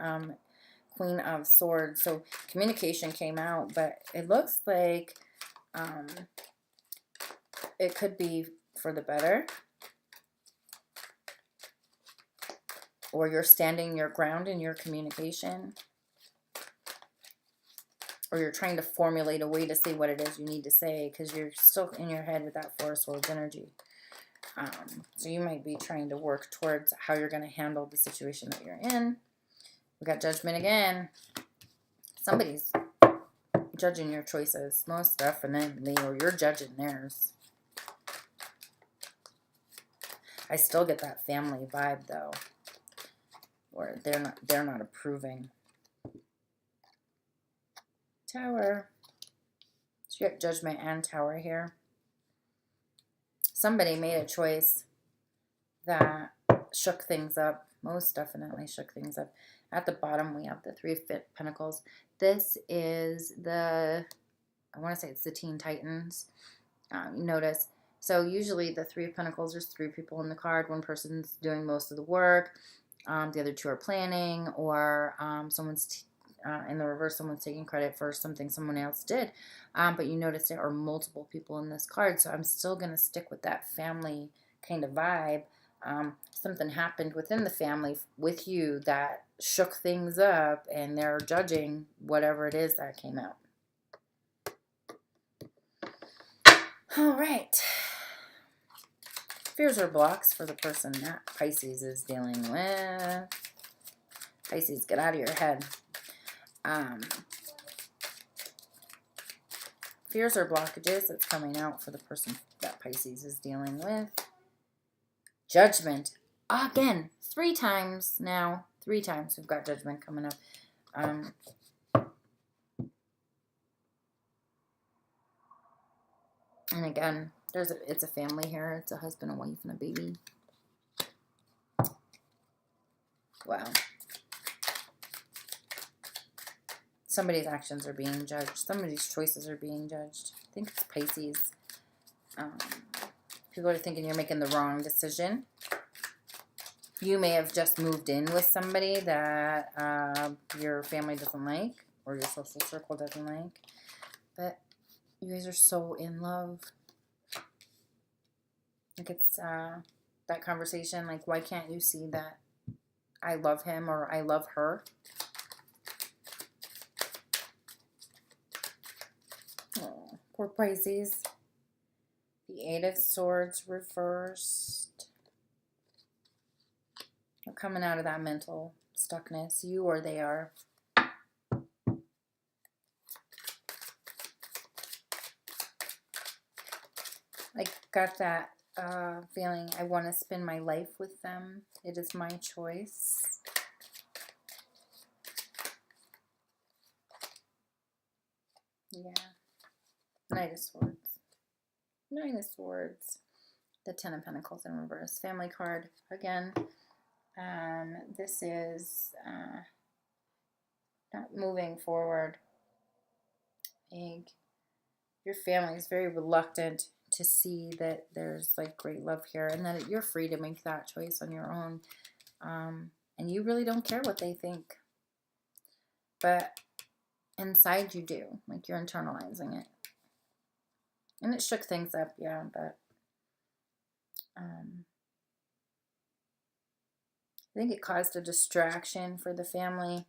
Queen of Swords. So communication came out, but it looks like it could be for the better, or you're standing your ground in your communication, or you're trying to formulate a way to say what it is you need to say because you're still in your head with that Four of Swords energy. So you might be trying to work towards how you're going to handle the situation that you're in. We got Judgment again. Somebody's judging your choices, most definitely, or you're judging theirs. I still get that family vibe though, where they're not approving. Tower. So you got Judgment and Tower here. Somebody made a choice that shook things up. Most definitely shook things up. At the bottom, we have the Three of Pentacles. This is the, I want to say it's the Teen Titans. Notice. So usually the Three of Pentacles, there's three people in the card. One person's doing most of the work. The other two are planning, or someone's in the reverse, someone's taking credit for something someone else did. But you notice there are multiple people in this card, so I'm still going to stick with that family kind of vibe. Something happened within the family with you that shook things up, and they're judging whatever it is that came out. All right. Fears or blocks for the person that Pisces is dealing with. Pisces, get out of your head. Fears or blockages that's coming out for the person that Pisces is dealing with. Judgment. Again, 3 times now. 3 times we've got Judgment coming up. And again, it's a family here. It's a husband, a wife, and a baby. Wow. Somebody's actions are being judged. Somebody's choices are being judged. I think it's Pisces. People are thinking you're making the wrong decision. You may have just moved in with somebody that your family doesn't like, or your social circle doesn't like. But you guys are so in love. Like it's that conversation, like, why can't you see that I love him or I love her? Oh, poor Pisces. The Eight of Swords reversed. They're coming out of that mental stuckness. You or they are. I got that feeling I want to spend my life with them. It is my choice. Yeah. Knight of Swords. Nine of Swords. The Ten of Pentacles in reverse. Family card again. This is not moving forward. Your family is very reluctant to see that there's like great love here, and that you're free to make that choice on your own. And you really don't care what they think. But inside you do. Like you're internalizing it. And it shook things up, yeah, but I think it caused a distraction for the family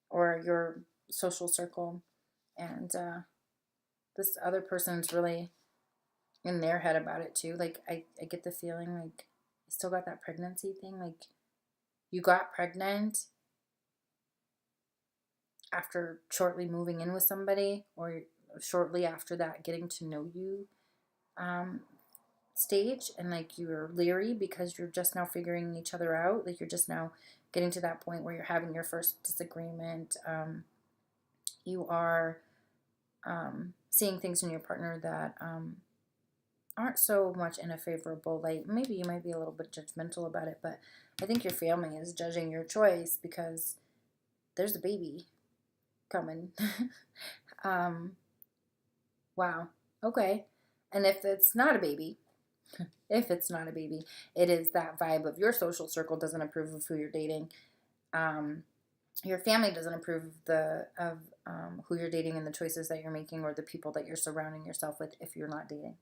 or your social circle. And this other person's really in their head about it too. Like I get the feeling like you still got that pregnancy thing. Like you got pregnant after shortly moving in with somebody, or shortly after that getting to know you stage, and like you're leery because you're just now figuring each other out. Like you're just now getting to that point where you're having your first disagreement. You are seeing things in your partner that aren't so much in a favorable light. Maybe you might be a little bit judgmental about it, but I think your family is judging your choice because there's a baby coming. Wow. Okay. And if it's not a baby, it is that vibe of your social circle doesn't approve of who you're dating. Your family doesn't approve of who you're dating and the choices that you're making, or the people that you're surrounding yourself with if you're not dating.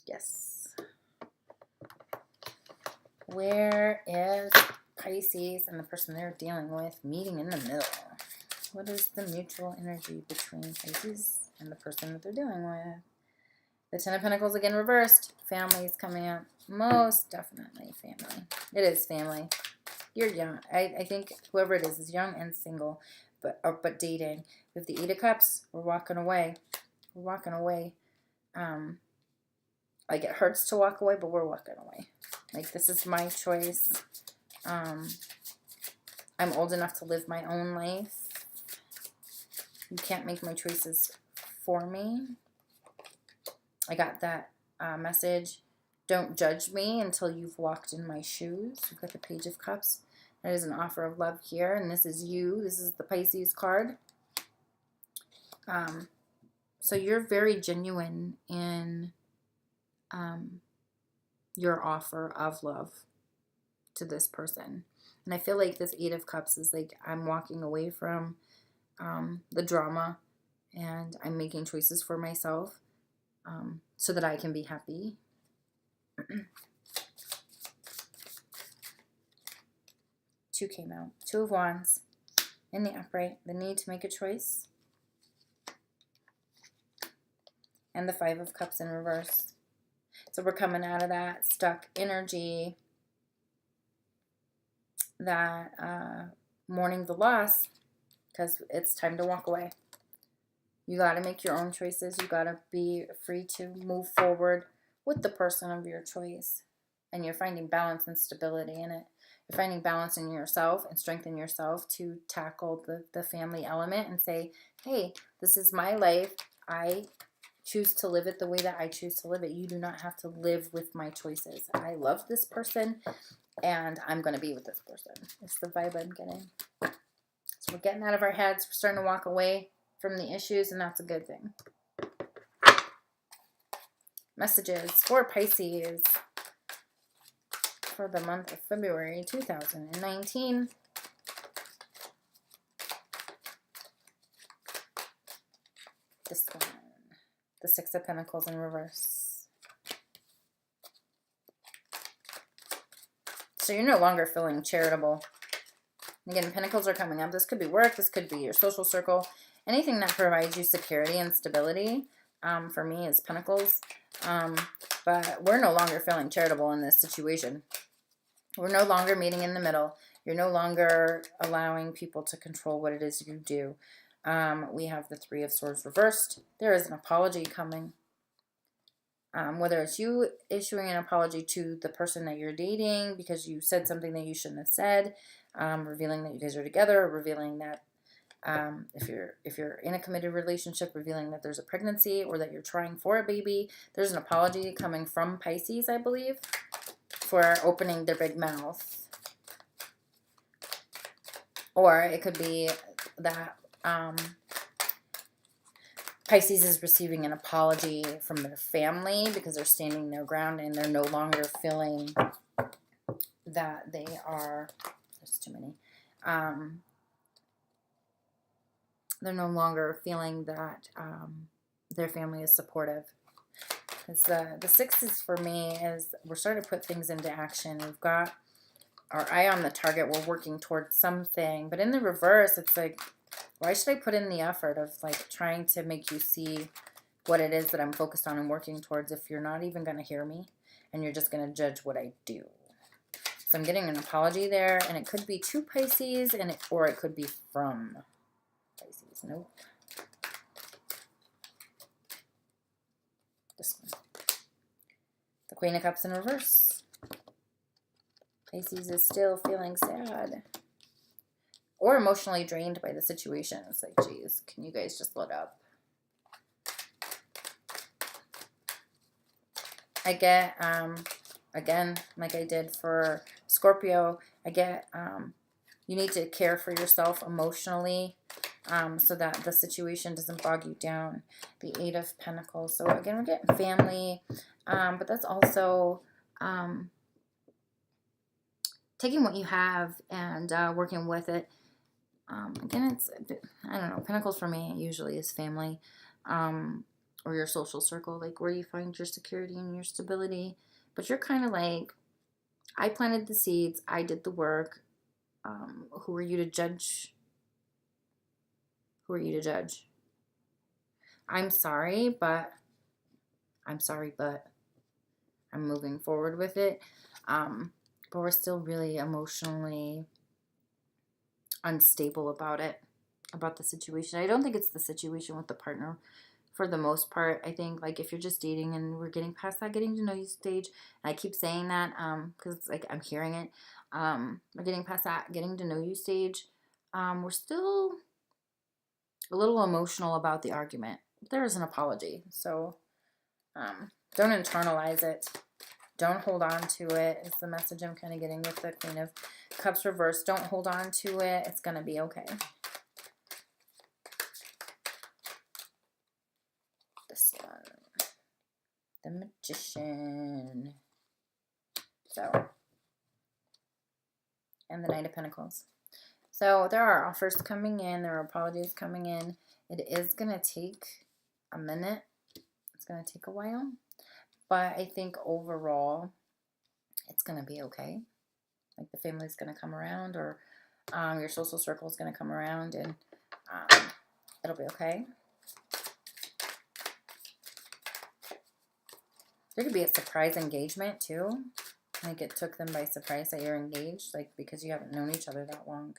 Yes. Where is Pisces and the person they're dealing with meeting in the middle? What is the mutual energy between Pisces and the person that they're dealing with? The Ten of Pentacles again reversed. Family's coming up. Most definitely family. It is family. You're young. I think whoever it is young and single, but dating. With the Eight of Cups, we're walking away. We're walking away. Like, it hurts to walk away, but we're walking away. Like, this is my choice. I'm old enough to live my own life. You can't make my choices for me. I got that message. Don't judge me until you've walked in my shoes. You've got the Page of Cups. That is an offer of love here, and this is you. This is the Pisces card. So you're very genuine in your offer of love to this person. And I feel like this Eight of Cups is like, I'm walking away from the drama, and I'm making choices for myself so that I can be happy. Two came out. Two of Wands in the upright. The need to make a choice. And the Five of Cups in reverse. So we're coming out of that stuck energy, that mourning the loss, because it's time to walk away. You got to make your own choices. You got to be free to move forward with the person of your choice. And you're finding balance and stability in it. You're finding balance in yourself and strength in yourself to tackle the family element and say, hey, this is my life. I choose to live it the way that I choose to live it. You do not have to live with my choices. I love this person, and I'm going to be with this person. It's the vibe I'm getting. So we're getting out of our heads. We're starting to walk away from the issues, and that's a good thing. Messages for Pisces for the month of February 2019. This one. The Six of Pentacles in reverse. So you're no longer feeling charitable. Again, Pentacles are coming up. This could be work. This could be your social circle. Anything that provides you security and stability, for me, is Pentacles. But we're no longer feeling charitable in this situation. We're no longer meeting in the middle. You're no longer allowing people to control what it is you do. We have the Three of Swords reversed. There is an apology coming. Whether it's you issuing an apology to the person that you're dating because you said something that you shouldn't have said, revealing that you guys are together, revealing that if you're in a committed relationship, revealing that there's a pregnancy or that you're trying for a baby. There's an apology coming from Pisces, I believe, for opening their big mouth. Or it could be that Pisces is receiving an apology from their family because they're standing their ground and they're no longer feeling that they are, there's too many, they're no longer feeling that their family is supportive. Because the sixes for me is we're starting to put things into action. We've got our eye on the target. We're working towards something. But in the reverse, it's like, why should I put in the effort of like trying to make you see what it is that I'm focused on and working towards if you're not even going to hear me and you're just going to judge what I do? So I'm getting an apology there, and it could be to Pisces, or it could be from Pisces. Nope. This one. The Queen of Cups in reverse. Pisces is still feeling sad or emotionally drained by the situation. It's like, geez, can you guys just let up? I get, again, like I did for Scorpio, I get, you need to care for yourself emotionally so that the situation doesn't bog you down. The Eight of Pentacles. So again, we're getting family, but that's also taking what you have and working with it. Again, it's, I don't know, Pentacles for me usually is family. or your social circle, like where you find your security and your stability. But you're kind of like, I planted the seeds, I did the work. Who are you to judge? Who are you to judge? I'm sorry, but I'm moving forward with it. But we're still really emotionally unstable about it, about the situation. I don't think it's the situation with the partner for the most part. I think, like, if you're just dating and we're getting past that getting to know you stage, and I keep saying that because it's like I'm hearing it, we're getting past that getting to know you stage, we're still a little emotional about the argument. There is an apology, so don't internalize it. Don't hold on to it. It's the message I'm kind of getting with the Queen of Cups reversed. Don't hold on to it. It's going to be okay. This one. The Magician. So. And the Knight of Pentacles. So there are offers coming in. There are apologies coming in. It is going to take a minute. It's going to take a while. But I think overall, it's going to be okay. Like the family's going to come around, or your social circle is going to come around, and it'll be okay. There could be a surprise engagement too. Like it took them by surprise that you're engaged, like because you haven't known each other that long.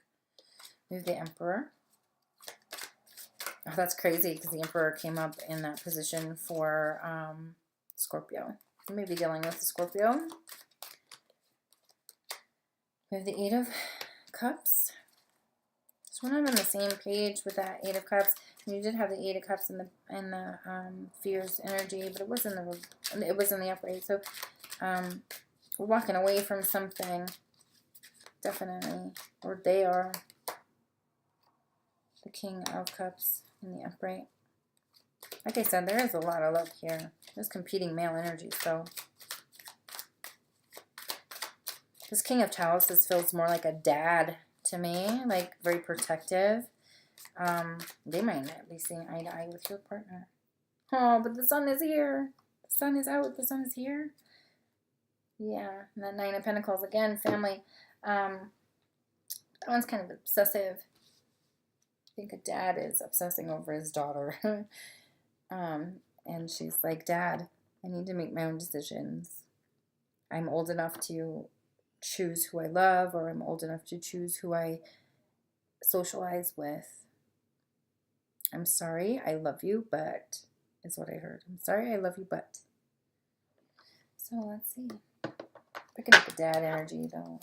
We have the Emperor. Oh, that's crazy because the Emperor came up in that position for Scorpio. You may be dealing with the Scorpio. We have the Eight of Cups. So we're not on the same page with that Eight of Cups. And you did have the Eight of Cups in the Fears energy, but it was in the upright. So we're walking away from something, definitely, or they are. The King of Cups in the upright. Like I said, there is a lot of love here. There's competing male energy, so this King of Chalices feels more like a dad to me, like very protective. They might not be seeing eye to eye with your partner. Oh, but the Sun is here. The Sun is out. The Sun is here. Yeah, and the Nine of Pentacles again, family. That one's kind of obsessive. I think a dad is obsessing over his daughter. And she's like, Dad, I need to make my own decisions. I'm old enough to choose who I love, or I'm old enough to choose who I socialize with. I'm sorry, I love you, but, is what I heard. I'm sorry, I love you, but. So let's see. Picking up the dad energy, though.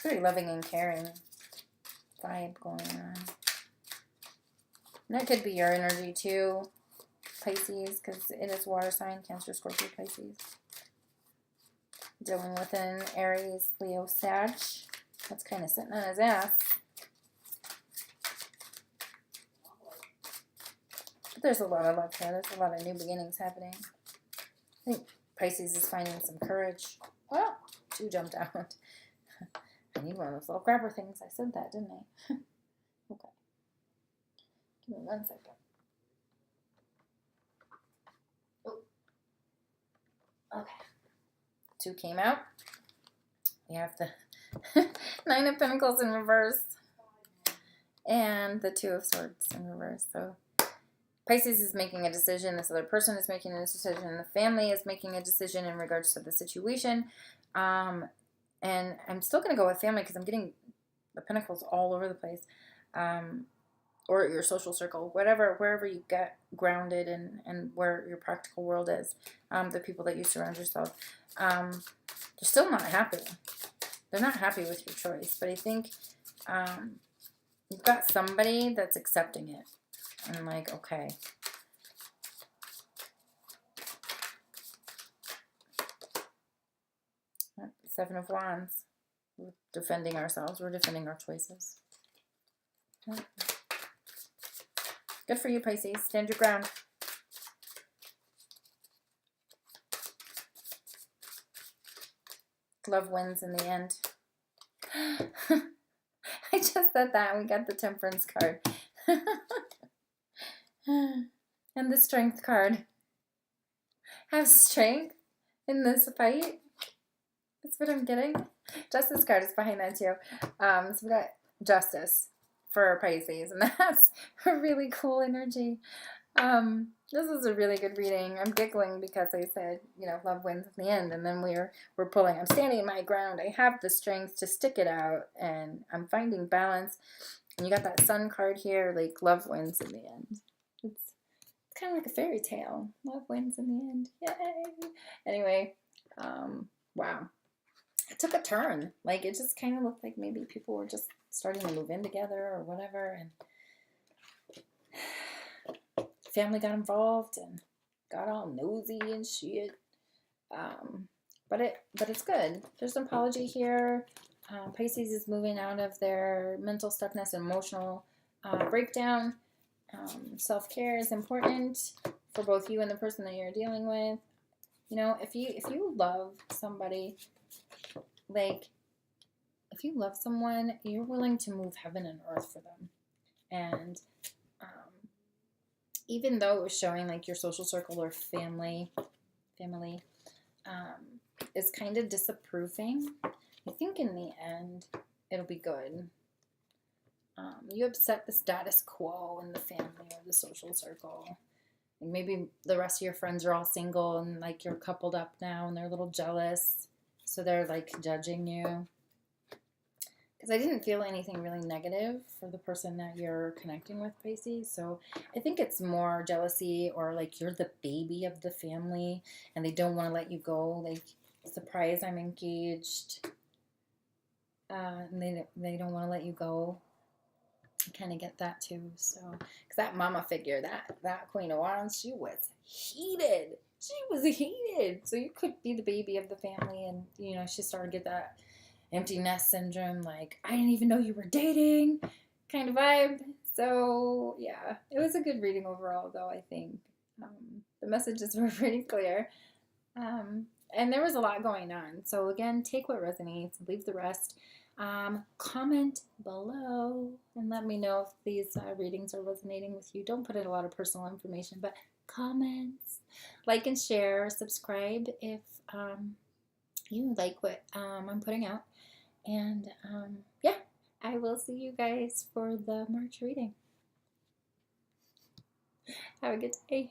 Very loving and caring vibe going on. And that could be your energy too, Pisces, because it is water sign, Cancer, Scorpio, Pisces. Dealing with an Aries, Leo, Sag. That's kind of sitting on his ass. But there's a lot of love here. There's a lot of new beginnings happening. I think Pisces is finding some courage. Well, two jumped out. I need one of those little grabber things. I said that, didn't I? Okay. Give me 1 second. Oh. Okay. Two came out. We have the Nine of Pentacles in reverse. And the Two of Swords in reverse. So Pisces is making a decision. This other person is making a decision. The family is making a decision in regards to the situation. And I'm still going to go with family because I'm getting the pentacles all over the place. Or your social circle, wherever you get grounded and where your practical world is. The people that you surround yourself. They're still not happy. They're not happy with your choice. But I think you've got somebody that's accepting it. And I'm like, okay. Seven of Wands. We're defending ourselves. We're defending our choices. Good for you, Pisces. Stand your ground. Love wins in the end. I just said that and we got the Temperance card. And the Strength card. Have strength in this fight. That's what I'm getting. Justice card is behind that too. So we got Justice for Pisces, and that's a really cool energy. This is a really good reading. I'm giggling because I said, you know, love wins in the end, and then we're pulling. I'm standing my ground. I have the strength to stick it out, and I'm finding balance. And you got that Sun card here, like love wins in the end. It's kind of like a fairy tale. Love wins in the end. Yay! Anyway, wow. It took a turn. Like, it just kind of looked like maybe people were just starting to move in together or whatever, and family got involved and got all nosy and shit. But it's good. There's an apology here. Pisces is moving out of their mental stuckness and emotional breakdown. Self-care is important for both you and the person that you're dealing with. You know, if you love somebody, like, if you love someone, you're willing to move heaven and earth for them. And even though it was showing like your social circle or family is kind of disapproving, I think in the end it'll be good. You upset the status quo in the family or the social circle. And maybe the rest of your friends are all single and like you're coupled up now and they're a little jealous. So they're like judging you. Because I didn't feel anything really negative for the person that you're connecting with, Pisces. So I think it's more jealousy or like you're the baby of the family and they don't want to let you go. Like, surprise, I'm engaged. And they don't want to let you go. I kind of get that too. So, because that mama figure, that Queen of Wands, she was heated. She was heated. So you could be the baby of the family and, you know, she started to get that empty nest syndrome, like, I didn't even know you were dating kind of vibe. So, yeah, it was a good reading overall, though, I think. The messages were pretty clear. And there was a lot going on. So, again, take what resonates, leave the rest. Comment below and let me know if these readings are resonating with you. Don't put in a lot of personal information, but comments. Like and share, subscribe if you like what I'm putting out. And yeah, I will see you guys for the March reading. Have a good day.